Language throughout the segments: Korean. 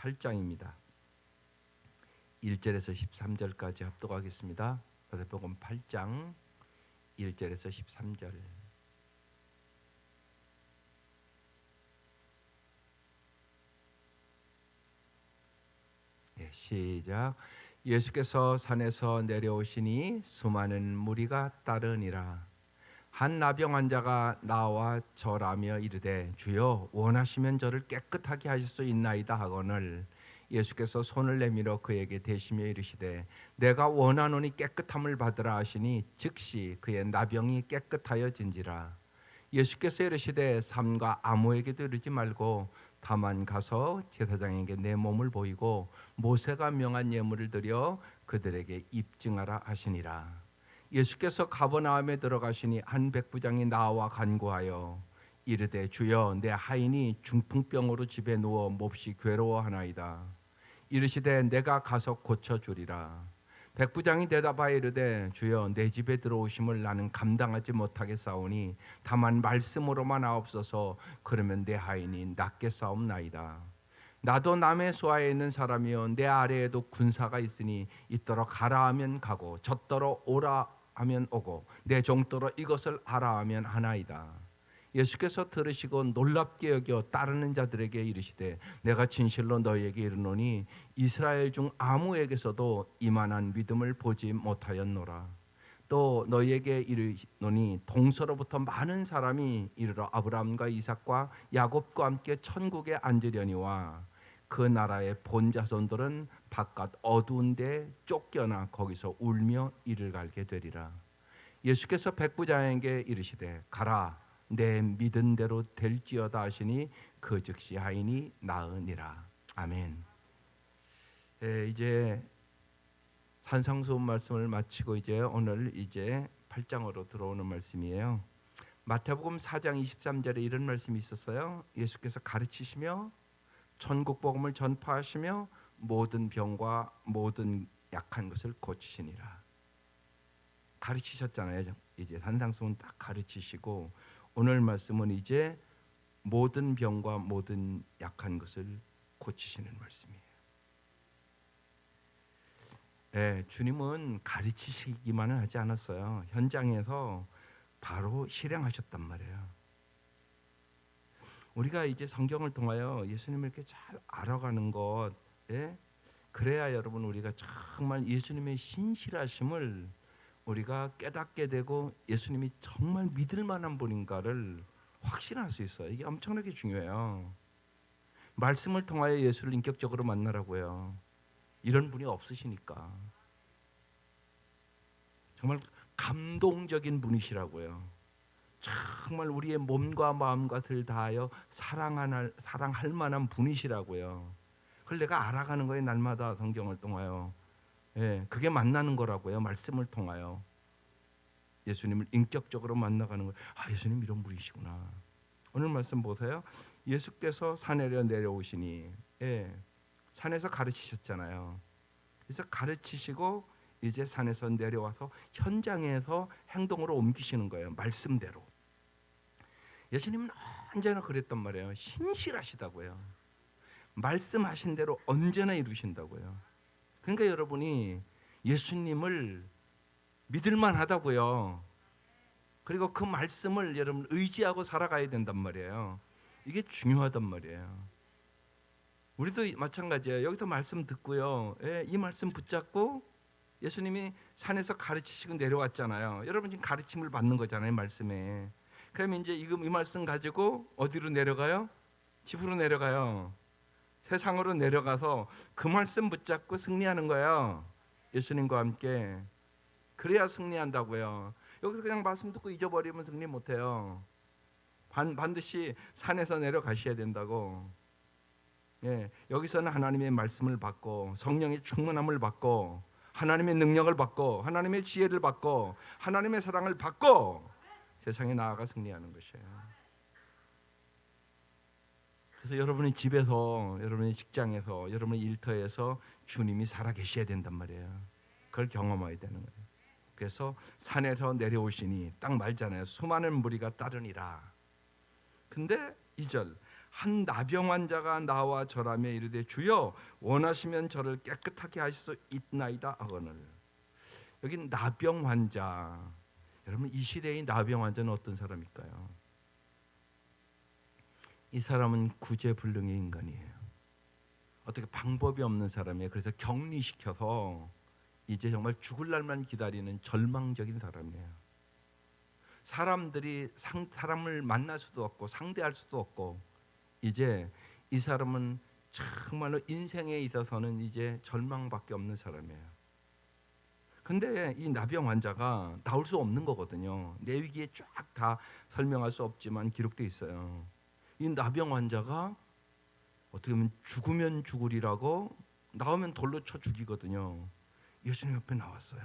8장입니다. 1절에서 13절까지 합독하겠습니다. 마태복음 8장 1절에서 13절. 시작. 예수께서 산에서 내려오시니 수많은 무리가 따르니라. 한 나병 환자가 나와 절하며 이르되 주여 원하시면 저를 깨끗하게 하실 수 있나이다 하거늘 예수께서 손을 내밀어 그에게 대시며 이르시되 내가 원하노니 깨끗함을 받으라 하시니 즉시 그의 나병이 깨끗하여진지라. 예수께서 이르시되 삼가 아무에게도 이르지 말고 다만 가서 제사장에게 내 몸을 보이고 모세가 명한 예물을 드려 그들에게 입증하라 하시니라. 예수께서 가버나움에 들어가시니 한 백부장이 나와 간구하여 이르되 주여 내 하인이 중풍병으로 집에 누워 몹시 괴로워하나이다. 이르시되 내가 가서 고쳐주리라. 백부장이 대답하여 이르되 주여 내 집에 들어오심을 나는 감당하지 못하겠사오니 다만 말씀으로만 하옵소서. 그러면 내 하인이 낫겠사옵나이다. 나도 남의 수하에 있는 사람이요 내 아래에도 군사가 있으니 이더러 가라 하면 가고 저더러 오라 하면 오고 내 종더러 이것을 하라 하면 하나이다. 예수께서 들으시고 놀랍게 여겨 따르는 자들에게 이르시되 내가 진실로 너희에게 이르노니 이스라엘 중 아무에게서도 이만한 믿음을 보지 못하였노라. 또 너희에게 이르노니 동서로부터 많은 사람이 이르러 아브라함과 이삭과 야곱과 함께 천국에 앉으려니와 그 나라의 본 자손들은 바깥 어두운 데 쫓겨나 거기서 울며 이를 갈게 되리라. 예수께서 백부장에게 이르시되 가라 내 믿은 대로 될지어다 하시니 그 즉시 하인이 나으니라. 아멘. 이제 산상수훈 말씀을 마치고 이제 오늘 이제 8장으로 들어오는 말씀이에요. 마태복음 4장 23절에 이런 말씀이 있었어요. 예수께서 가르치시며 천국 복음을 전파하시며 모든 병과 모든 약한 것을 고치시니라. 가르치셨잖아요. 이제 산상수훈 딱 가르치시고 오늘 말씀은 이제 모든 병과 모든 약한 것을 고치시는 말씀이에요. 주님은 가르치시기만은 하지 않았어요. 현장에서 바로 실행하셨단 말이에요. 우리가 이제 성경을 통하여 예수님을 이렇게 잘 알아가는 것, 그래야 여러분 우리가 정말 예수님의 신실하심을 우리가 깨닫게 되고 예수님이 정말 믿을 만한 분인가를 확신할 수 있어요. 이게 엄청나게 중요해요. 말씀을 통하여 예수를 인격적으로 만나라고요. 이런 분이 없으시니까. 정말 감동적인 분이시라고요. 정말 우리의 몸과 마음과 들 다하여 사랑할 만한 분이시라고요. 그걸 내가 알아가는 거예요. 날마다 성경을 통하여. 그게 만나는 거라고요. 말씀을 통하여 예수님을 인격적으로 만나가는 거예요. 예수님 이런 분이시구나. 오늘 말씀 보세요. 예수께서 산에 내려오시니 산에서 가르치셨잖아요. 그래서 가르치시고 이제 산에서 내려와서 현장에서 행동으로 옮기시는 거예요. 말씀대로. 예수님은 언제나 그랬단 말이에요. 신실하시다고요. 말씀하신 대로 언제나 이루신다고요. 그러니까 여러분이 예수님을 믿을만 하다고요. 그리고 그 말씀을 여러분 의지하고 살아가야 된단 말이에요. 이게 중요하단 말이에요. 우리도 마찬가지예요. 여기서 말씀 듣고요. 이 말씀 붙잡고 예수님이 산에서 가르치시고 내려왔잖아요. 여러분 지금 가르침을 받는 거잖아요. 말씀에. 그러면 이제 이 말씀 가지고 어디로 내려가요? 집으로 내려가요. 세상으로 내려가서 그 말씀 붙잡고 승리하는 거예요. 예수님과 함께. 그래야 승리한다고요. 여기서 그냥 말씀 듣고 잊어버리면 승리 못해요. 반드시 산에서 내려가셔야 된다고. 여기서는 하나님의 말씀을 받고 성령의 충만함을 받고 하나님의 능력을 받고 하나님의 지혜를 받고 하나님의 사랑을 받고 세상에 나아가 승리하는 것이에요. 그래서 여러분의 집에서, 여러분의 직장에서, 여러분의 일터에서 주님이 살아계셔야 된단 말이에요. 그걸 경험해야 되는 거예요. 그래서 산에서 내려오시니 딱 말잖아요. 수많은 무리가 따르니라. 근데 2절 한 나병 환자가 나와 절하며 이르되 주여 원하시면 저를 깨끗하게 하실 수 있나이다 하거늘. 여기 나병 환자, 여러분 이 시대의 나병 환자는 어떤 사람일까요? 이 사람은 구제불능의 인간이에요. 어떻게 방법이 없는 사람이에요. 그래서 격리시켜서 이제 정말 죽을 날만 기다리는 절망적인 사람이에요. 사람을 만날 수도 없고 상대할 수도 없고, 이제 이 사람은 정말로 인생에 있어서는 이제 절망밖에 없는 사람이에요. 근데 이 나병 환자가 나올 수 없는 거거든요. 내 위기에 쫙 다 설명할 수 없지만 기록돼 있어요. 이 나병 환자가 어떻게 보면 죽으면 죽으리라고 나오면 돌로 쳐 죽이거든요. 예수님 옆에 나왔어요.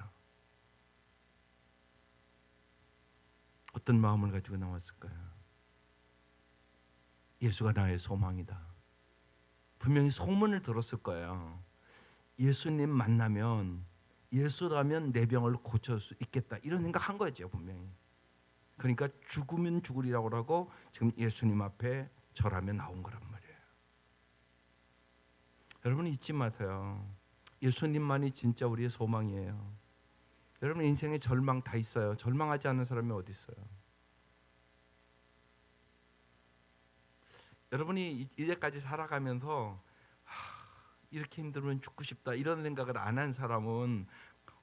어떤 마음을 가지고 나왔을까요? 예수가 나의 소망이다. 분명히 소문을 들었을 거예요. 예수님 만나면, 예수라면 내 병을 고칠 수 있겠다, 이런 생각한 거죠 분명히. 그러니까 죽으면 죽으리라고 하고 지금 예수님 앞에 절하며 나온 거란 말이에요. 여러분 잊지 마세요. 예수님만이 진짜 우리의 소망이에요. 여러분 인생에 절망 다 있어요. 절망하지 않는 사람이 어디 있어요? 여러분이 이제까지 살아가면서 이렇게 힘들면 죽고 싶다 이런 생각을 안 한 사람은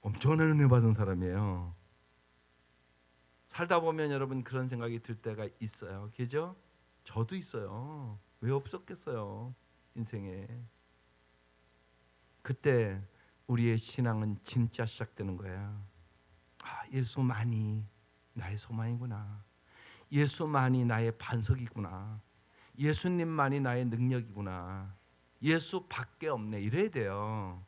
엄청난 은혜 받은 사람이에요. 살다 보면 여러분 그런 생각이 들 때가 있어요. 그죠? 저도 있어요. 왜 없었겠어요? 인생에. 그때 우리의 신앙은 진짜 시작되는 거예요. 예수만이 나의 소망이구나. 예수만이 나의 반석이구나. 예수님만이 나의 능력이구나. 예수밖에 없네. 이래야 돼요.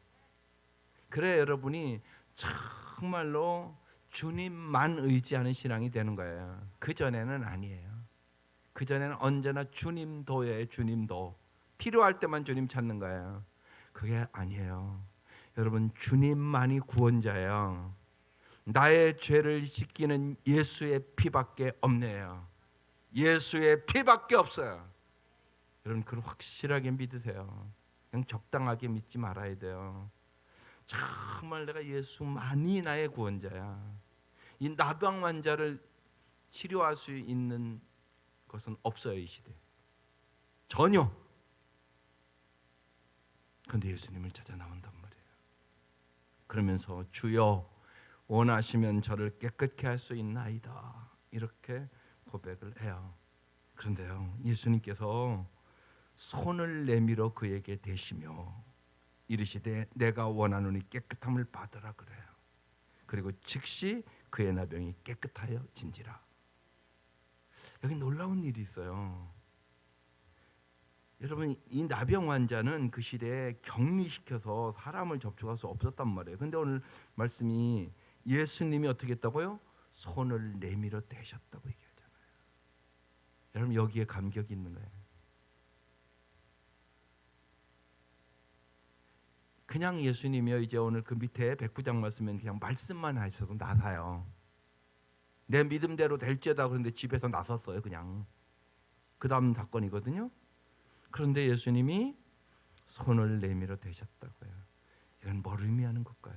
그래 여러분이 정말로 주님만 의지하는 신앙이 되는 거예요. 그전에는 아니에요. 그전에는 언제나 주님도예요. 주님도. 필요할 때만 주님 찾는 거예요. 그게 아니에요. 여러분 주님만이 구원자예요. 나의 죄를 씻기는 예수의 피밖에 없네요. 예수의 피밖에 없어요. 여러분 그걸 확실하게 믿으세요. 그냥 적당하게 믿지 말아야 돼요. 정말 내가 예수만이 나의 구원자야. 이 나병 환자를 치료할 수 있는 것은 없어요 이 시대. 전혀. 그런데 예수님을 찾아 나온단 말이에요. 그러면서 주여 원하시면 저를 깨끗게 할 수 있나이다, 이렇게 고백을 해요. 그런데요 예수님께서 손을 내밀어 그에게 대시며 이르시되 내가 원하노니 깨끗함을 받으라 그래요. 그리고 즉시 그의 나병이 깨끗하여 진지라. 여기 놀라운 일이 있어요. 여러분 이 나병 환자는 그 시대에 격리시켜서 사람을 접촉할 수 없었단 말이에요. 근데 오늘 말씀이 예수님이 어떻게 했다고요? 손을 내밀어 대셨다고 얘기하잖아요. 여러분 여기에 감격이 있는 거예요. 그냥 예수님이요 이제 오늘 그 밑에 백부장 말씀은 그냥 말씀만 하셔도 나사요. 내 믿음대로 될지어다 그런데 집에서 나섰어요 그냥. 그 다음 사건이거든요. 그런데 예수님이 손을 내밀어 대셨다고요. 이건 뭘 의미하는 걸까요?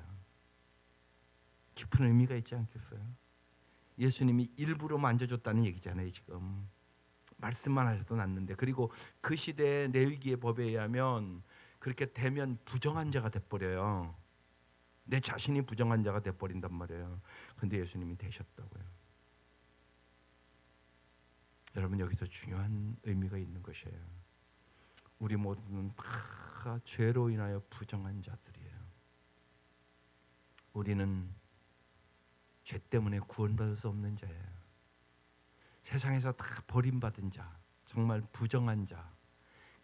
깊은 의미가 있지 않겠어요? 예수님이 일부러 만져줬다는 얘기잖아요 지금. 말씀만 하셔도 낫는데. 그리고 그 시대의 레위기의 법에 의하면 그렇게 되면 부정한 자가 돼버려요. 내 자신이 부정한 자가 돼버린단 말이에요. 그런데 예수님이 되셨다고요. 여러분 여기서 중요한 의미가 있는 것이에요. 우리 모두는 다 죄로 인하여 부정한 자들이에요. 우리는 죄 때문에 구원받을 수 없는 자예요. 세상에서 다 버림받은 자, 정말 부정한 자,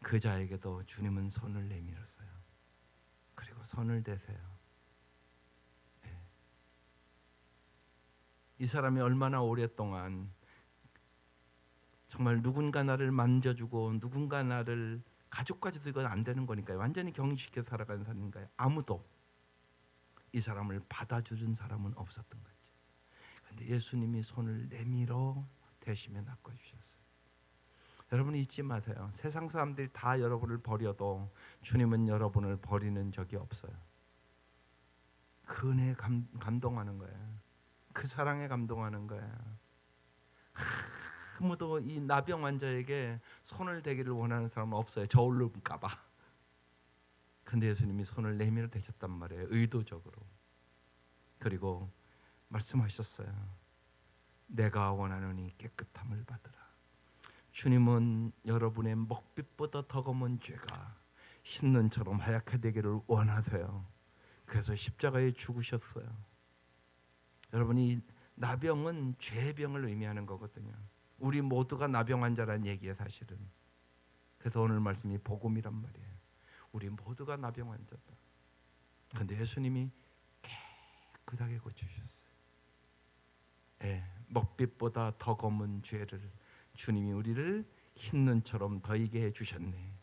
그 자에게도 주님은 손을 내밀었어요. 그리고 손을 대세요. 네. 이 사람이 얼마나 오랫동안 정말 누군가 나를 만져주고 누군가 나를, 가족까지도 이건 안 되는 거니까요. 완전히 격리시켜 살아가는 사람인가요? 아무도 이 사람을 받아주는 사람은 없었던 거죠. 그런데 예수님이 손을 내밀어 대시며 낚아주셨어요. 여러분 잊지 마세요. 세상 사람들이 다 여러분을 버려도 주님은 여러분을 버리는 적이 없어요. 그 은혜에 감동하는 거예요. 그 사랑에 감동하는 거예요. 아무도 이 나병 환자에게 손을 대기를 원하는 사람은 없어요. 저울를까 봐. 근데 예수님이 손을 내밀어 대셨단 말이에요. 의도적으로. 그리고 말씀하셨어요. 내가 원하노니 깨끗함을 받으라. 주님은 여러분의 먹빛보다 더 검은 죄가 흰눈처럼 하얗게 되기를 원하세요. 그래서 십자가에 죽으셨어요. 여러분이 나병은 죄의 병을 의미하는 거거든요. 우리 모두가 나병 환자라는 얘기예요, 사실은. 그래서 오늘 말씀이 복음이란 말이에요. 우리 모두가 나병 환자다. 그런데 예수님이 깨끗하게 고치셨어요. 먹빛보다 더 검은 죄를 주님이 우리를 흰눈처럼 더이게 해주셨네.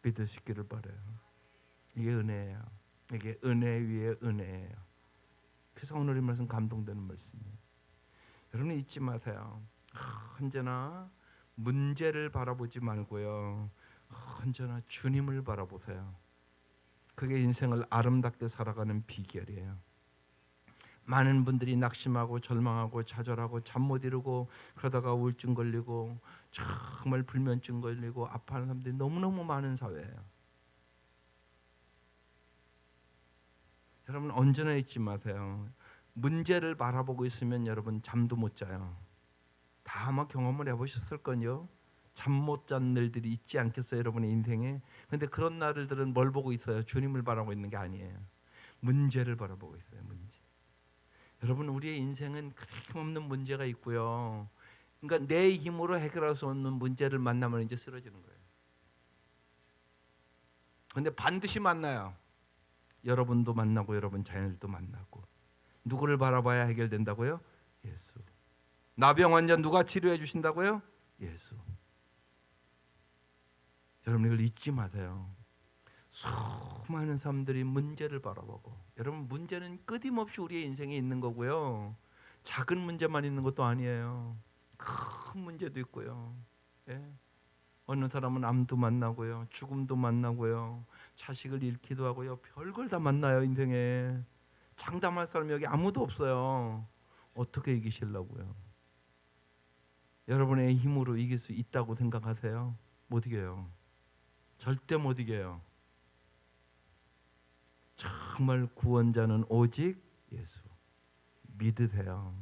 믿을 수 있기를 바라요. 이게 은혜예요. 이게 은혜 위에 은혜예요. 그래서 오늘 이 말씀 감동되는 말씀이에요. 여러분 잊지 마세요. 언제나 문제를 바라보지 말고요, 언제나 주님을 바라보세요. 그게 인생을 아름답게 살아가는 비결이에요. 많은 분들이 낙심하고 절망하고 좌절하고 잠 못 이루고 그러다가 우울증 걸리고 정말 불면증 걸리고 아파하는 사람들이 너무너무 많은 사회예요. 여러분 언제나 잊지 마세요. 문제를 바라보고 있으면 여러분 잠도 못 자요. 다 아마 경험을 해보셨을 거요. 잠 못 잔 날들이 있지 않겠어요, 여러분의 인생에? 그런데 그런 날들은 뭘 보고 있어요? 주님을 바라보고 있는 게 아니에요. 문제를 바라보고 있어요. 문제. 여러분 우리의 인생은 끊임없는 문제가 있고요. 그러니까 내 힘으로 해결할 수 없는 문제를 만나면 이제 쓰러지는 거예요. 그런데 반드시 만나요. 여러분도 만나고 여러분 자녀들도 만나고. 누구를 바라봐야 해결된다고요? 예수. 나병 환자 누가 치료해 주신다고요? 예수. 여러분 이걸 잊지 마세요. 수많은 사람들이 문제를 바라보고, 여러분 문제는 끊임없이 우리의 인생에 있는 거고요. 작은 문제만 있는 것도 아니에요. 큰 문제도 있고요. 어느 사람은 암도 만나고요, 죽음도 만나고요, 자식을 잃기도 하고요. 별걸 다 만나요. 인생에 장담할 사람이 여기 아무도 없어요. 어떻게 이기시려고요? 여러분의 힘으로 이길 수 있다고 생각하세요? 못 이겨요. 절대 못 이겨요. 정말 구원자는 오직 예수. 믿으세요.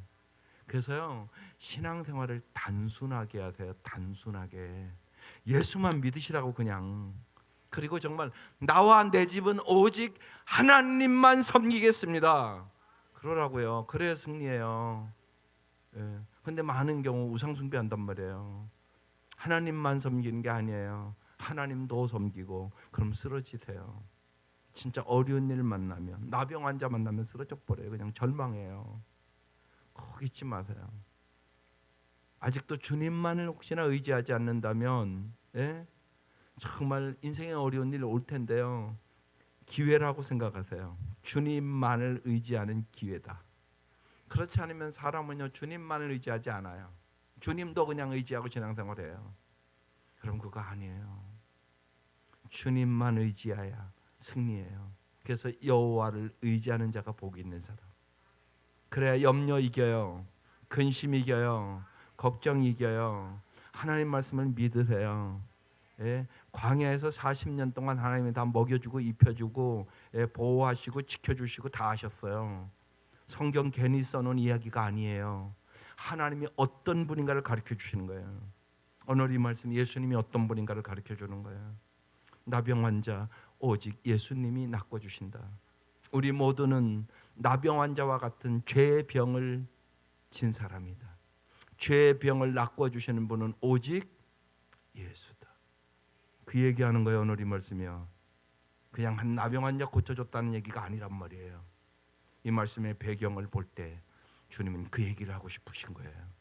그래서요, 신앙생활을 단순하게 하세요. 단순하게. 예수만 믿으시라고 그냥. 그리고 정말 나와 내 집은 오직 하나님만 섬기겠습니다. 그러라고요. 그래야 승리해요. 근데 많은 경우 우상 숭배한단 말이에요. 하나님만 섬기는 게 아니에요. 하나님도 섬기고. 그럼 쓰러지세요. 진짜 어려운 일 만나면, 나병 환자 만나면 쓰러져 버려요. 그냥 절망해요. 꼭 잊지 마세요. 아직도 주님만을 혹시나 의지하지 않는다면 정말 인생에 어려운 일 올 텐데요, 기회라고 생각하세요. 주님만을 의지하는 기회다. 그렇지 않으면 사람은요, 주님만을 의지하지 않아요. 주님도 그냥 의지하고 신앙생활해요. 그럼 그거 아니에요. 주님만 의지해야 승리해요. 그래서 여호와를 의지하는 자가 복이 있는 사람. 그래야 염려 이겨요. 근심 이겨요. 걱정 이겨요. 하나님 말씀을 믿으세요. 광야에서 40년 동안 하나님이 다 먹여주고 입혀주고 보호하시고 지켜주시고 다 하셨어요. 성경 괜히 써놓은 이야기가 아니에요. 하나님이 어떤 분인가를 가르쳐 주시는 거예요. 오늘 이 말씀 예수님이 어떤 분인가를 가르쳐 주는 거예요. 나병 환자 오직 예수님이 낚아주신다. 우리 모두는 나병 환자와 같은 죄의 병을 진 사람이다. 죄의 병을 낚아주시는 분은 오직 예수다. 그 얘기하는 거예요. 오늘 이 말씀이요. 그냥 한 나병 환자 고쳐줬다는 얘기가 아니란 말이에요. 이 말씀의 배경을 볼 때 주님은 그 얘기를 하고 싶으신 거예요.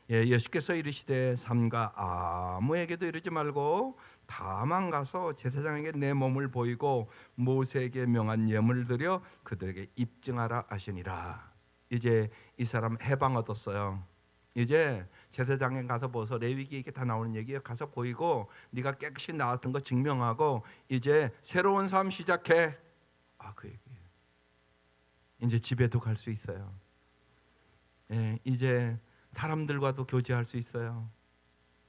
예수께서 이르시되 삼가 아무에게도 이르지 말고 다만 가서 제사장에게 내 몸을 보이고 모세에게 명한 예물을 드려 그들에게 입증하라 하시니라. 이제 이 사람 해방 얻었어요. 이제 제사장에 가서 보소. 레위기에 다 나오는 얘기예요. 가서 보이고 네가 깨끗이 나왔던 거 증명하고 이제 새로운 삶 시작해. 그 얘기예요. 이제 집에도 갈 수 있어요. 예, 이제 사람들과도 교제할 수 있어요.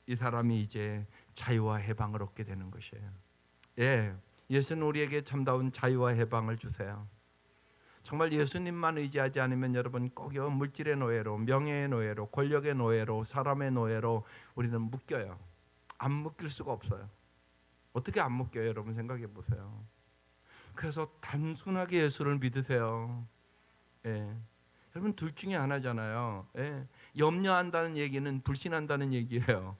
이 사람이 이제 자유와 해방을 얻게 되는 것이에요. 예, 예수는 우리에게 참다운 자유와 해방을 주세요. 정말 예수님만 의지하지 않으면 여러분 꼭요 물질의 노예로, 명예의 노예로, 권력의 노예로, 사람의 노예로 우리는 묶여요. 안 묶일 수가 없어요. 어떻게 안 묶여요? 여러분 생각해 보세요. 그래서 단순하게 예수를 믿으세요. 예. 여러분 둘 중에 하나잖아요. 예. 염려한다는 얘기는 불신한다는 얘기예요.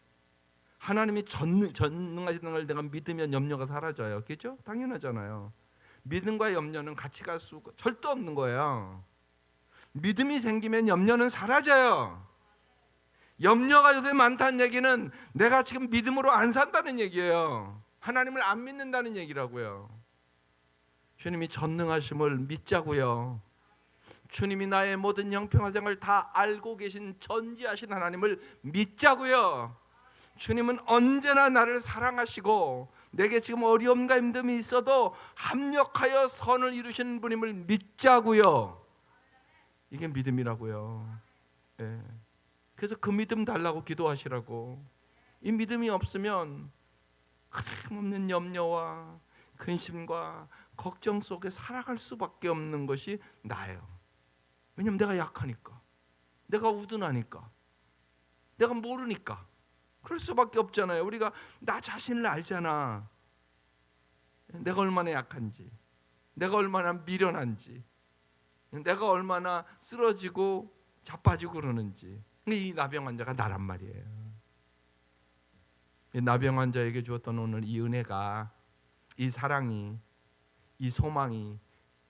하나님이 전능하시는 걸 내가 믿으면 염려가 사라져요. 그렇죠? 당연하잖아요. 믿음과 염려는 같이 갈 수가 절대 없는 거예요. 믿음이 생기면 염려는 사라져요. 염려가 요새 많다는 얘기는 내가 지금 믿음으로 안 산다는 얘기예요. 하나님을 안 믿는다는 얘기라고요. 주님이 전능하심을 믿자고요. 주님이 나의 모든 형평화생을 다 알고 계신 전지하신 하나님을 믿자고요. 주님은 언제나 나를 사랑하시고 내게 지금 어려움과 힘듦이 있어도 합력하여 선을 이루시는 분임을 믿자고요. 이게 믿음이라고요. 예. 그래서 그 믿음 달라고 기도하시라고. 이 믿음이 없으면 없는 염려와 근심과 걱정 속에 살아갈 수밖에 없는 것이 나예요. 왜냐하면 내가 약하니까, 내가 우둔하니까, 내가 모르니까 그럴 수밖에 없잖아요. 우리가 나 자신을 알잖아. 내가 얼마나 약한지, 내가 얼마나 미련한지, 내가 얼마나 쓰러지고 자빠지고 그러는지. 이 나병 환자가 나란 말이에요. 이 나병 환자에게 주었던 오늘 이 은혜가, 이 사랑이, 이 소망이,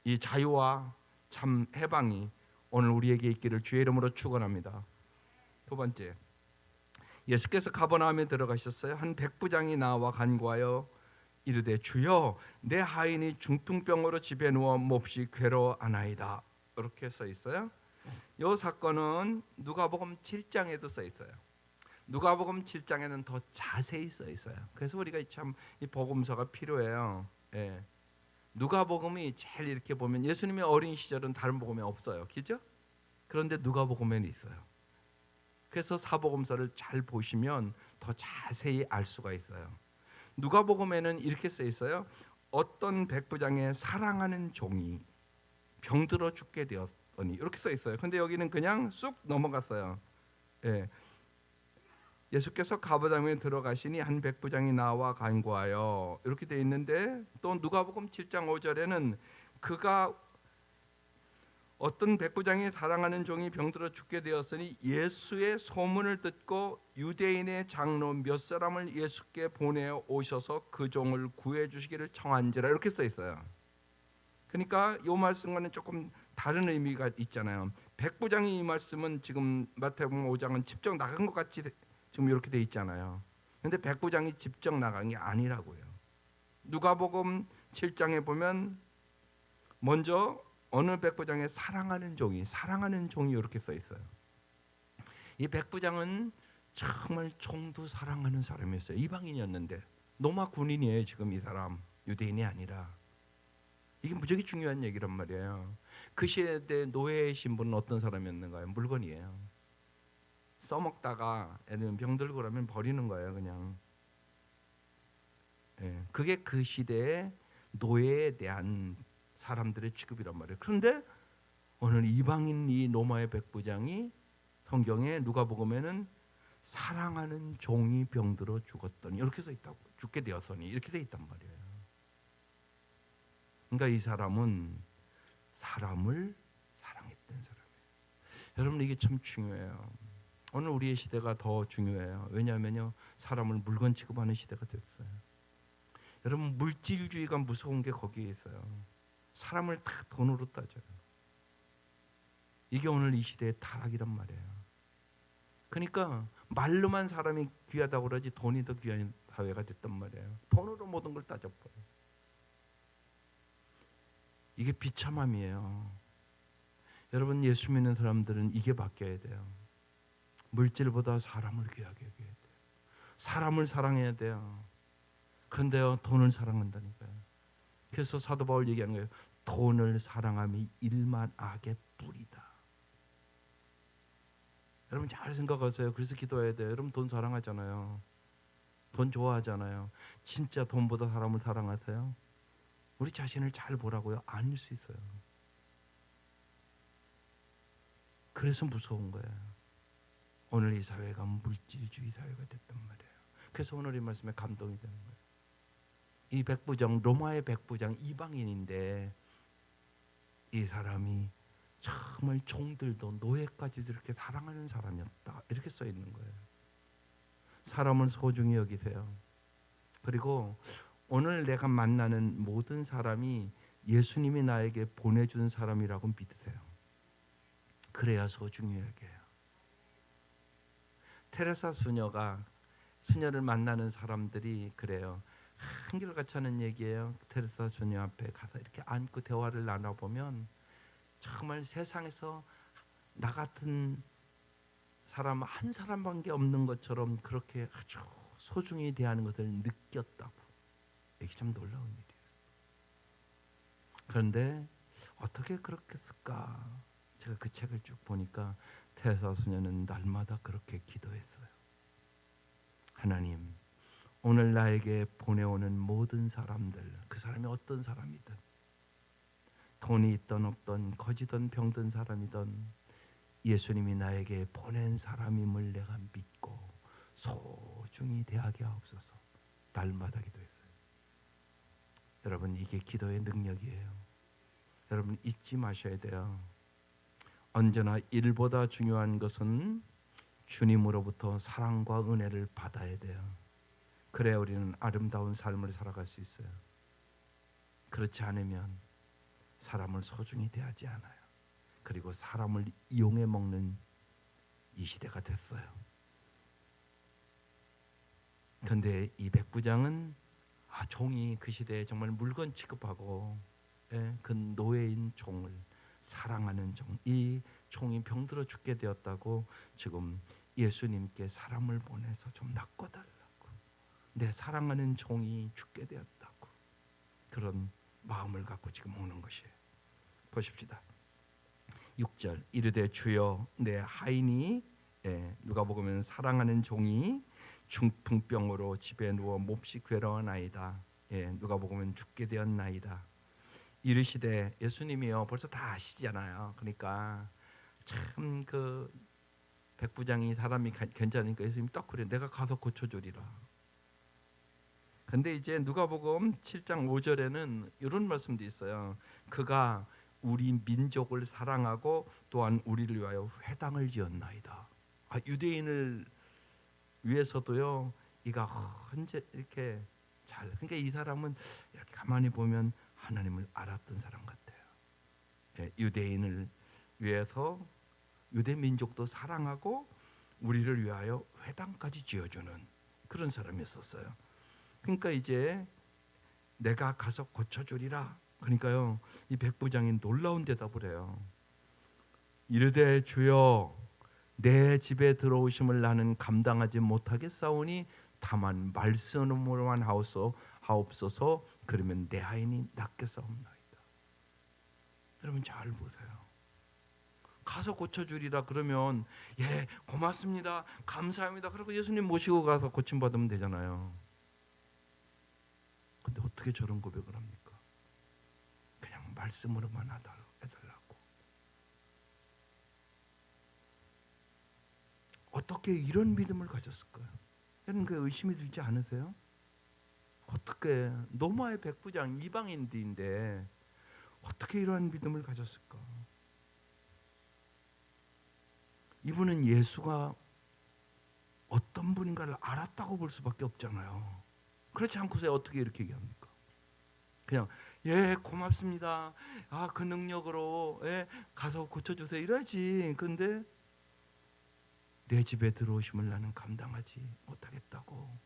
이 자유와 참 해방이 오늘 우리에게 있기를 주의 이름으로 축원합니다. 두 번째, 예수께서 가버나움에 들어가셨어요. 한 백부장이 나와 간구하여 이르되 주여 내 하인이 중풍병으로 집에 누워 몹시 괴로워하나이다. 이렇게 써 있어요. 이 사건은 누가복음 7장에도 써 있어요. 누가복음 7장에는 더 자세히 써 있어요. 그래서 우리가 참 이 복음서가 필요해요. 예. 누가복음이 제일 이렇게 보면 예수님의 어린 시절은 다른 복음에 없어요. 그죠? 그런데 누가복음에는 있어요. 그래서 사복음서를 잘 보시면 더 자세히 알 수가 있어요. 누가복음에는 이렇게 써 있어요. 어떤 백부장의 사랑하는 종이 병들어 죽게 되었더니 이렇게 써 있어요. 근데 여기는 그냥 쑥 넘어갔어요. 예. 예수께서 가버나움에 들어가시니 한 백부장이 나와 간구하여 이렇게 돼 있는데 또 누가복음 7장 5절에는 그가 어떤 백부장이 사랑하는 종이 병들어 죽게 되었으니 예수의 소문을 듣고 유대인의 장로 몇 사람을 예수께 보내어 오셔서 그 종을 구해 주시기를 청한지라 이렇게 써 있어요. 그러니까 이 말씀과는 조금 다른 의미가 있잖아요. 백부장이 이 말씀은 지금 마태복음 5장은 직접 나간 것 같이 지금 이렇게 돼 있잖아요. 그런데 백부장이 직접 나간 게 아니라고요. 누가복음 7장에 보면 먼저 어느 백부장의 사랑하는 종이 이렇게 써 있어요. 이 백부장은 정말 종도 사랑하는 사람이었어요. 이방인이었는데 로마 군인이에요. 지금 이 사람 유대인이 아니라. 이게 무지하게 중요한 얘기란 말이에요. 그 시대에 노예의 신분은 어떤 사람이었는가요? 물건이에요. 써먹다가 애는 병들고 그러면 버리는 거예요. 그냥. 예, 그게 그 시대의 노예에 대한 사람들의 취급이란 말이에요. 그런데 오늘 이방인 이 로마의 백부장이 성경에 누가복음에는 사랑하는 종이 병들어 죽었더니 이렇게 써 있다고. 죽게 되었으니 이렇게 돼 있단 말이에요. 그러니까 이 사람은 사람을 사랑했던 사람이에요. 여러분 이게 참 중요해요. 오늘 우리의 시대가 더 중요해요. 왜냐하면요 사람을 물건 취급하는 시대가 됐어요. 여러분 물질주의가 무서운 게 거기에 있어요. 사람을 다 돈으로 따져요. 이게 오늘 이 시대의 타락이란 말이에요. 그러니까 말로만 사람이 귀하다고 그러지 돈이 더 귀한 사회가 됐단 말이에요. 돈으로 모든 걸 따져버려요. 이게 비참함이에요. 여러분 예수 믿는 사람들은 이게 바뀌어야 돼요. 물질보다 사람을 귀하게 여겨야 돼요. 사람을 사랑해야 돼요. 그런데요, 돈을 사랑한다니까요. 그래서 사도 바울 얘기하는 거예요. 돈을 사랑함이 일만 악의 뿌리다. 여러분 잘 생각하세요. 그래서 기도해야 돼요. 여러분 돈 사랑하잖아요. 돈 좋아하잖아요. 진짜 돈보다 사람을 사랑하세요? 우리 자신을 잘 보라고요. 아닐 수 있어요. 그래서 무서운 거예요. 오늘 이 사회가 물질주의 사회가 됐단 말이에요. 그래서 오늘 이 말씀에 감동이 되는 거예요. 이 백부장, 로마의 백부장 이방인인데 이 사람이 정말 종들도 노예까지도 이렇게 사랑하는 사람이었다. 이렇게 써 있는 거예요. 사람을 소중히 여기세요. 그리고 오늘 내가 만나는 모든 사람이 예수님이 나에게 보내준 사람이라고 믿으세요. 그래야 소중히 여겨요. 테레사 수녀를 만나는 사람들이 그래요. 한결같이 하는 얘기예요. 테레사 수녀 앞에 가서 이렇게 앉고 대화를 나눠보면 정말 세상에서 나 같은 사람 한 사람밖에 없는 것처럼 그렇게 아주 소중히 대하는 것을 느꼈다고. 이게 참 놀라운 일이에요. 그런데 어떻게 그렇겠을까? 제가 그 책을 쭉 보니까 테레사 수녀는 날마다 그렇게 기도했어요. 하나님, 오늘 나에게 보내오는 모든 사람들, 그 사람이 어떤 사람이든, 돈이 있던 없던, 거지든 병든 사람이든 예수님이 나에게 보낸 사람임을 내가 믿고 소중히 대하게 하옵소서. 날마다 기도했어요. 여러분, 이게 기도의 능력이에요. 여러분 잊지 마셔야 돼요. 언제나 일보다 중요한 것은 주님으로부터 사랑과 은혜를 받아야 돼요. 그래야 우리는 아름다운 삶을 살아갈 수 있어요. 그렇지 않으면 사람을 소중히 대하지 않아요. 그리고 사람을 이용해 먹는 이 시대가 됐어요. 그런데 이 백부장은 종이 그 시대에 정말 물건 취급하고 그 노예인 종을 사랑하는 종, 이 종이 병들어 죽게 되었다고 지금 예수님께 사람을 보내서 좀 낚아달라고, 내 사랑하는 종이 죽게 되었다고, 그런 마음을 갖고 지금 오는 것이에요. 보십시다. 6절 이르되 주여 내 하인이, 누가복음은 사랑하는 종이 중풍병으로 집에 누워 몹시 괴로워하나이다. 누가복음은 죽게 되었나이다. 이르시되, 예수님이요 벌써 다 아시잖아요. 그러니까 참 그 백부장이 사람이 괜찮으니까 예수님이 딱 그래, 내가 가서 고쳐주리라. 근데 이제 누가복음 7장 5절에는 이런 말씀도 있어요. 그가 우리 민족을 사랑하고 또한 우리를 위하여 회당을 지었나이다. 유대인을 위해서도요. 이가 언제 이렇게 잘, 그러니까 이 사람은 이렇게 가만히 보면 하나님을 알았던 사람 같아요. 유대인을 위해서 유대 민족도 사랑하고 우리를 위하여 회당까지 지어주는 그런 사람이었었어요. 그러니까 이제 내가 가서 고쳐주리라. 그러니까요, 이 백부장이 놀라운 대답을 해요. 이르되 주여 내 집에 들어오심을 나는 감당하지 못하겠사오니 다만 말씀으로만 하옵소서. 그러면 내 하인이 낫겠사옵나이다. 여러분 잘 보세요. 가서 고쳐주리라 그러면 고맙습니다, 감사합니다, 그리고 예수님 모시고 가서 고침받으면 되잖아요. 근데 어떻게 저런 고백을 합니까? 그냥 말씀으로만 해달라고. 어떻게 이런 믿음을 가졌을까요? 여러분 그 의심이 들지 않으세요? 어떻게 로마의 백부장 이방인인데 어떻게 이러한 믿음을 가졌을까? 이분은 예수가 어떤 분인가를 알았다고 볼 수밖에 없잖아요. 그렇지 않고서 어떻게 이렇게 얘기합니까? 그냥 고맙습니다. 그 능력으로 가서 고쳐주세요 이러지. 근데 내 집에 들어오심을 나는 감당하지 못하겠다고.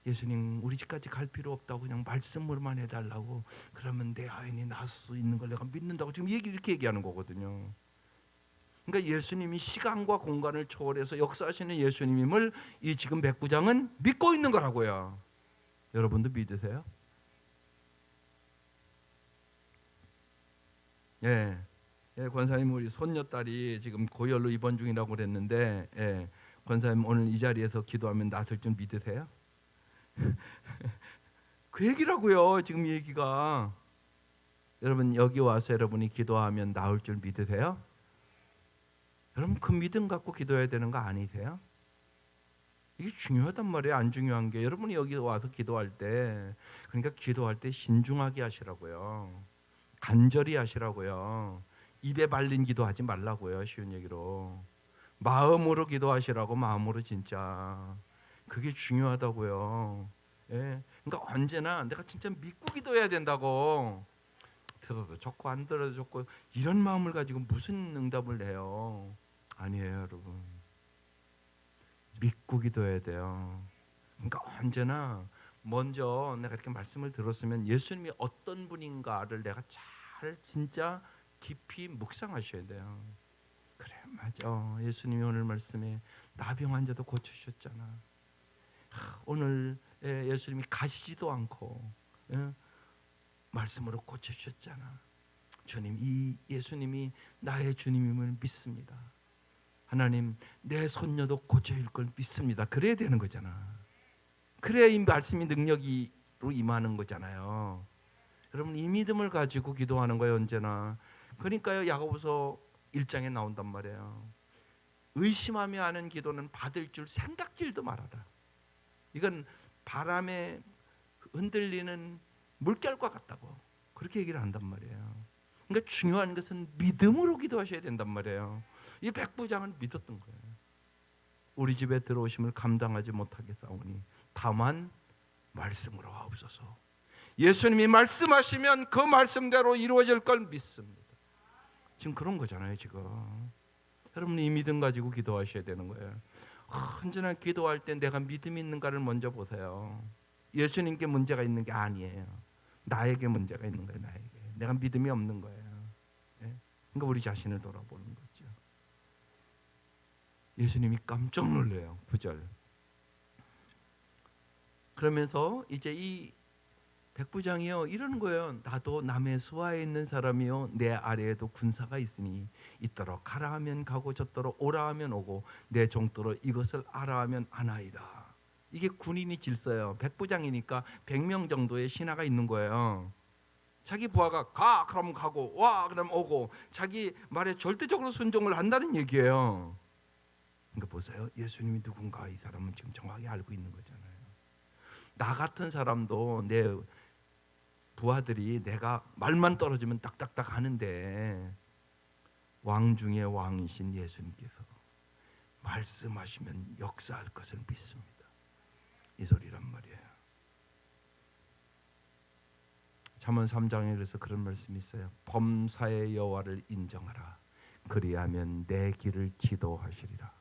예수님 우리 집까지 갈 필요 없다고 그냥 말씀으로만 해달라고. 그러면 내 하인이 나을 수 있는 걸 내가 믿는다고 지금 이렇게 얘기하는 거거든요. 그러니까 예수님이 시간과 공간을 초월해서 역사하시는 예수님임을 이 지금 백부장은 믿고 있는 거라고요. 여러분도 믿으세요? 예. 예, 권사님 우리 손녀딸이 지금 고열로 입원 중이라고 그랬는데, 예, 권사님 오늘 이 자리에서 기도하면 낫을 줄 믿으세요? 그 얘기라고요. 지금 얘기가. 여러분 여기 와서 여러분이 기도하면 나을 줄 믿으세요? 여러분 그 믿음 갖고 기도해야 되는 거 아니세요? 이게 중요하단 말이에요. 안 중요한 게 여러분이 여기 와서 기도할 때, 그러니까 기도할 때 신중하게 하시라고요. 간절히 하시라고요. 입에 발린 기도하지 말라고요. 쉬운 얘기로 마음으로 기도하시라고. 마음으로 진짜 그게 중요하다고요. 예. 그러니까 언제나 내가 진짜 믿고 기도해야 된다고. 들어도 좋고 안 들어도 좋고 이런 마음을 가지고 무슨 응답을 내요? 아니에요, 여러분. 믿고 기도해야 돼요. 그러니까 언제나 먼저 내가 이렇게 말씀을 들었으면 예수님이 어떤 분인가를 내가 잘 진짜 깊이 묵상하셔야 돼요. 그래, 맞아. 예수님이 오늘 말씀에 나병 환자도 고쳐주셨잖아. 오늘 예수님이 가시지도 않고 말씀으로 고쳐주셨잖아. 주님, 이 예수님이 나의 주님임을 믿습니다. 하나님, 내 손녀도 고쳐질 걸 믿습니다. 그래야 되는 거잖아. 그래야 이 말씀이 능력으로 임하는 거잖아요. 여러분 이 믿음을 가지고 기도하는 거예요, 언제나. 그러니까요, 야고보서 1장에 나온단 말이에요. 의심하며 하는 기도는 받을 줄 생각질도 말아라. 이건 바람에 흔들리는 물결과 같다고 그렇게 얘기를 한단 말이에요. 그러니까 중요한 것은 믿음으로 기도하셔야 된단 말이에요. 이 백부장은 믿었던 거예요. 우리 집에 들어오심을 감당하지 못하겠사오니 다만 말씀으로 하옵소서. 예수님이 말씀하시면 그 말씀대로 이루어질 걸 믿습니다. 지금 그런 거잖아요. 지금 여러분이 이 믿음 가지고 기도하셔야 되는 거예요. 언제나 기도할 때 내가 믿음이 있는가를 먼저 보세요. 예수님께 문제가 있는 게 아니에요. 나에게 문제가 있는 거예요. 나에게. 내가 믿음이 없는 거예요. 그러니까 우리 자신을 돌아보는 거죠. 예수님이 깜짝 놀래요. 9절. 그러면서 이제 이 백부장이요 이러는 거예요. 나도 남의 수하에 있는 사람이요 내 아래에도 군사가 있으니 이더러 가라 하면 가고 저더러 오라 하면 오고 내 종더러 이것을 알아 하면 아나이다. 이게 군인이 질서예요. 백부장이니까 100명 정도의 신하가 있는 거예요. 자기 부하가 가 그러면 가고 와 그러면 오고 자기 말에 절대적으로 순종을 한다는 얘기예요. 그러니까 보세요. 예수님이 누군가 이 사람은 지금 정확히 알고 있는 거잖아요. 나 같은 사람도 내 부하들이 내가 말만 떨어지면 딱딱딱 하는데 왕 중에 왕이신 예수님께서 말씀하시면 역사할 것을 믿습니다. 이 소리란 말이에요. 잠언 3장에 그래서 그런 말씀이 있어요. 범사의 여호와를 인정하라. 그리하면 내 길을 지도하시리라.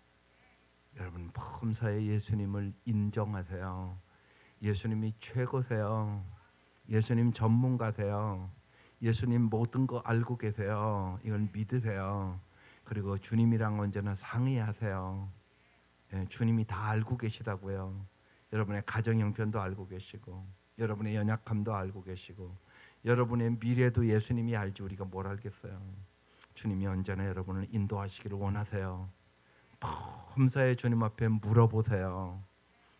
여러분 범사의 예수님을 인정하세요. 예수님이 최고세요. 예수님 전문가세요. 예수님 모든 거 알고 계세요. 이걸 믿으세요. 그리고 주님이랑 언제나 상의하세요. 주님이 다 알고 계시다고요. 여러분의 가정 형편도 알고 계시고 여러분의 연약함도 알고 계시고 여러분의 미래도 예수님이 알지 우리가 뭘 알겠어요. 주님이 언제나 여러분을 인도하시기를 원하세요. 범사의 주님 앞에 물어보세요.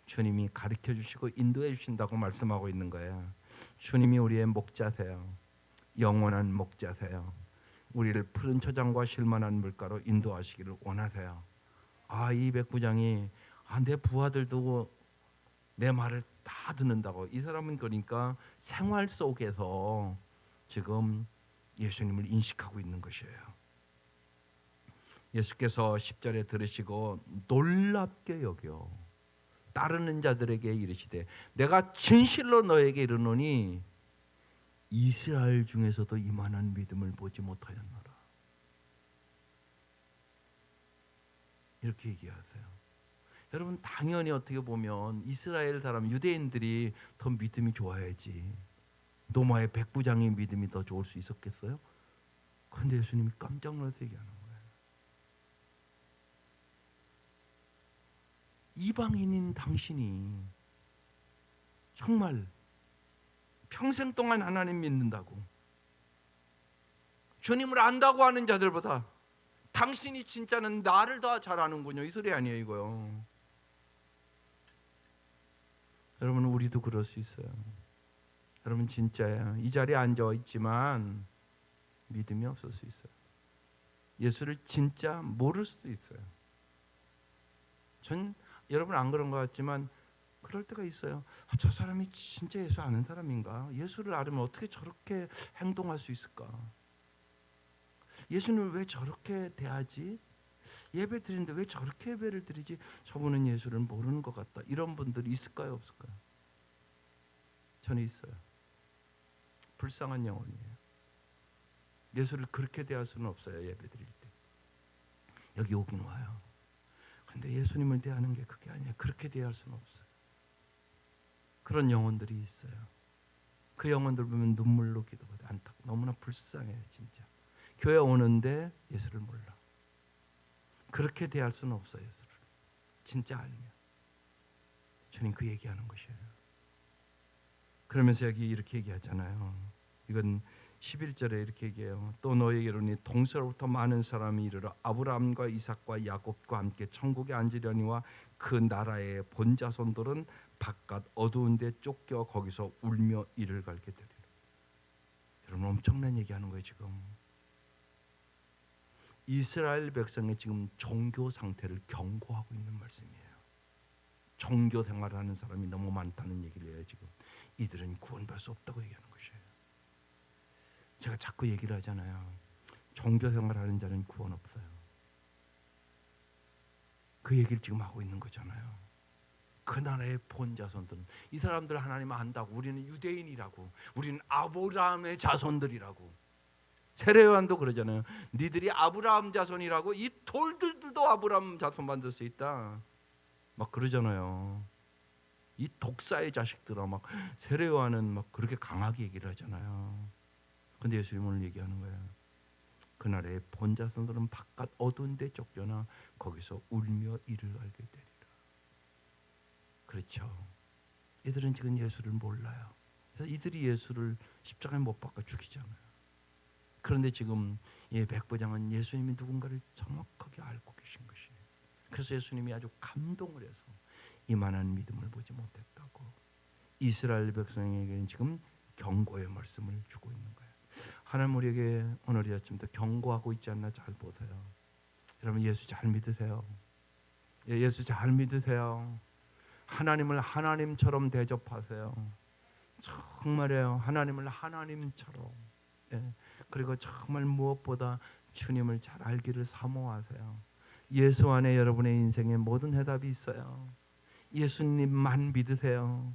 주님이 가르쳐 주시고 인도해 주신다고 말씀하고 있는 거예요. 주님이 우리의 목자세요. 영원한 목자세요. 우리를 푸른 초장과 실만한 물가로 인도하시기를 원하세요. 이 백부장이 내 부하들도 내 말을 다 듣는다고. 이 사람은 그러니까 생활 속에서 지금 예수님을 인식하고 있는 것이에요. 예수께서 10절에 들으시고 놀랍게 여겨 따르는 자들에게 이르시되 내가 진실로 너에게 이르노니 이스라엘 중에서도 이만한 믿음을 보지 못하였노라. 이렇게 얘기하세요. 여러분 당연히 어떻게 보면 이스라엘 사람 유대인들이 더 믿음이 좋아야지 노마의 백부장의 믿음이 더 좋을 수 있었겠어요? 그런데 예수님이 깜짝 놀라서 얘기하는 거예요. 이방인인 당신이 정말 평생 동안 하나님 믿는다고, 주님을 안다고 하는 자들보다 당신이 진짜는 나를 더 잘 아는군요, 이 소리 아니에요 이거요. 여러분, 우리도 그럴 수 있어요. 여러분, 진짜예요. 이 자리에 앉아 있지만 믿음이 없을 수 있어요. 예수를 진짜 모를 수도 있어요. 전 여러분 안 그런 것 같지만 그럴 때가 있어요. 저 사람이 진짜 예수 아는 사람인가? 예수를 알으면 어떻게 저렇게 행동할 수 있을까? 예수는 왜 저렇게 대하지? 예배 드리는데 왜 저렇게 예배를 드리지? 저분은 예수를 모르는 것 같다. 이런 분들이 있을까요, 없을까요? 저는 있어요. 불쌍한 영혼이에요. 예수를 그렇게 대할 수는 없어요, 예배 드릴 때. 여기 오긴 와요. 근데 예수님을 대하는 게 그게 아니에요. 그렇게 대할 수는 없어요. 그런 영혼들이 있어요. 그 영혼들 보면 눈물로 기도하고 너무나 불쌍해요, 진짜. 교회 오는데 예수를 몰라. 그렇게 대할 수는 없어요, 예수를. 진짜 알면. 주님 그 얘기하는 것이에요. 그러면서 여기 이렇게 얘기하잖아요. 이건 11절에 이렇게 얘기해요. 또 너에게로니 동서로부터 많은 사람이 이르러 아브라함과 이삭과 야곱과 함께 천국에 앉으려니와 그 나라의 본자손들은 바깥 어두운 데 쫓겨 거기서 울며 이를 갈게 되리라. 여러분, 엄청난 얘기하는 거예요. 지금 이스라엘 백성의 지금 종교 상태를 경고하고 있는 말씀이에요. 종교 생활하는 사람이 너무 많다는 얘기를 해요. 지금 이들은 구원받을 수 없다고 얘기하는 것이에요. 제가 자꾸 얘기를 하잖아요. 종교 생활하는 자는 구원 없어요. 그 얘기를 지금 하고 있는 거잖아요. 그 나라의 본자손들은, 이 사람들 하나님 안다고, 우리는 유대인이라고, 우리는 아브라함의 자손들이라고. 세례요한도 그러잖아요. 니들이 아브라함 자손이라고, 이 돌들도 아브라함 자손 만들 수 있다 막 그러잖아요. 이 독사의 자식들아, 막 세례요한은 막 그렇게 강하게 얘기를 하잖아요. 근데 예수님은 오늘 얘기하는 거예요. 그날의 본자손들은 바깥 어두운 데 쫓겨나 거기서 울며 이를 알게 되리라. 그렇죠. 이들은 지금 예수를 몰라요. 그래서 이들이 예수를 십자가에 못 박아 죽이잖아요. 그런데 지금 이 백부장은 예수님이 누군가를 정확하게 알고 계신 것이에요. 그래서 예수님이 아주 감동을 해서 이만한 믿음을 보지 못했다고 이스라엘 백성에게는 지금 경고의 말씀을 주고 있는 거예요. 하나님 우리에게 오늘 이 아침부터 경고하고 있지 않나 잘 보세요. 여러분, 예수 잘 믿으세요. 예수 잘 믿으세요. 하나님을 하나님처럼 대접하세요. 정말이에요. 하나님을 하나님처럼. 그리고 정말 무엇보다 주님을 잘 알기를 사모하세요. 예수 안에 여러분의 인생에 모든 해답이 있어요. 예수님만 믿으세요.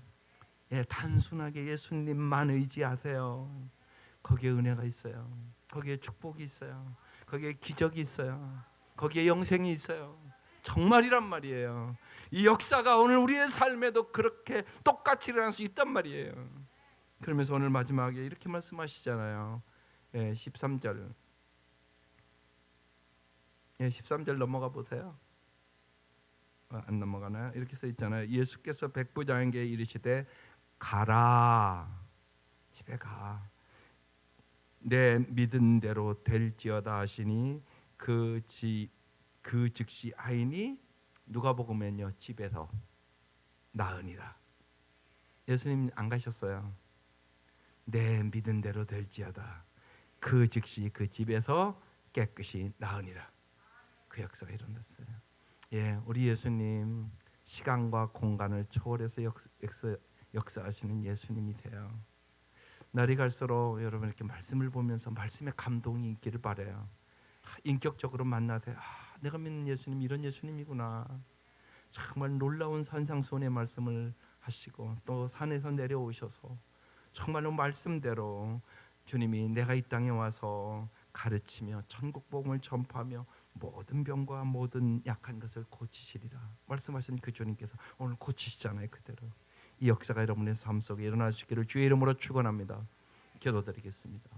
단순하게 예수님만 의지하세요. 거기에 은혜가 있어요. 거기에 축복이 있어요. 거기에 기적이 있어요. 거기에 영생이 있어요. 정말이란 말이에요. 이 역사가 오늘 우리의 삶에도 그렇게 똑같이 일어날 수 있단 말이에요. 그러면서 오늘 마지막에 이렇게 말씀하시잖아요. 13절 13절 넘어가 보세요. 안 넘어가나요? 이렇게 써 있잖아요. 예수께서 백부장에게 이르시되 가라, 집에 가, 내 믿은 대로 될지어다 하시니 그 즉시 아이니 누가복음에는요, 집에서 나으니라. 예수님 안 가셨어요. 내 믿은 대로 될지어다. 그 즉시 그 집에서 깨끗이 나으니라. 그 역사가 일어났어요. 우리 예수님 시간과 공간을 초월해서 역사하시는 예수님이세요. 날이 갈수록 여러분 이렇게 말씀을 보면서 말씀에 감동이 있기를 바라요. 인격적으로 만나되 내가 믿는 예수님 이런 예수님이구나. 정말 놀라운 산상수훈의 말씀을 하시고 또 산에서 내려오셔서 정말로 말씀대로 주님이 내가 이 땅에 와서 가르치며 천국 복음을 전파하며 모든 병과 모든 약한 것을 고치시리라 말씀하신 그 주님께서 오늘 고치시잖아요. 그대로 이 역사가 여러분의 삶 속에 일어날 수 있기를 주의 이름으로 축원합니다. 기도드리겠습니다.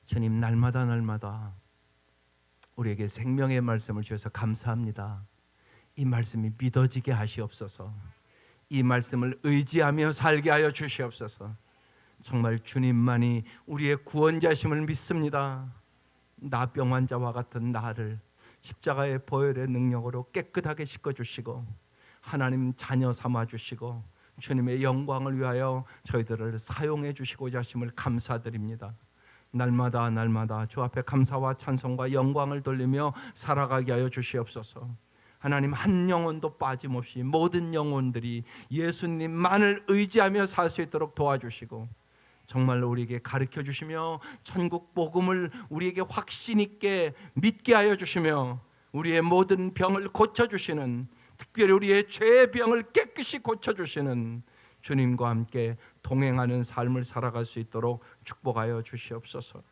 주님, 날마다 우리에게 생명의 말씀을 주셔서 감사합니다. 이 말씀이 믿어지게 하시옵소서. 이 말씀을 의지하며 살게 하여 주시옵소서. 정말 주님만이 우리의 구원자심을 믿습니다. 나병 환자와 같은 나를 십자가의 보혈의 능력으로 깨끗하게 씻어주시고 하나님 자녀 삼아주시고 주님의 영광을 위하여 저희들을 사용해 주시고자 하심을 감사드립니다. 날마다 주 앞에 감사와 찬송과 영광을 돌리며 살아가게 하여 주시옵소서. 하나님, 한 영혼도 빠짐없이 모든 영혼들이 예수님만을 의지하며 살 수 있도록 도와주시고 정말로 우리에게 가르쳐 주시며 천국 복음을 우리에게 확신 있게 믿게 하여 주시며 우리의 모든 병을 고쳐주시는, 특별히 우리의 죄의 병을 깨끗이 고쳐주시는 주님과 함께 동행하는 삶을 살아갈 수 있도록 축복하여 주시옵소서.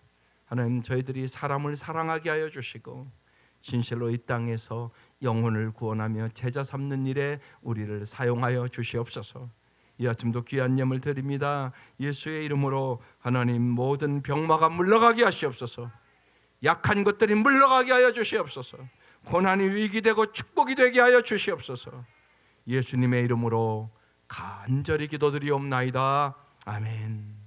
하나님, 저희들이 사람을 사랑하게 하여 주시고 진실로 이 땅에서 영혼을 구원하며 제자 삼는 일에 우리를 사용하여 주시옵소서. 이 아침도 귀한 예물 드립니다. 예수의 이름으로 하나님, 모든 병마가 물러가게 하시옵소서. 약한 것들이 물러가게 하여 주시옵소서. 고난이 위기되고 축복이 되게 하여 주시옵소서. 예수님의 이름으로 간절히 기도드리옵나이다. 아멘.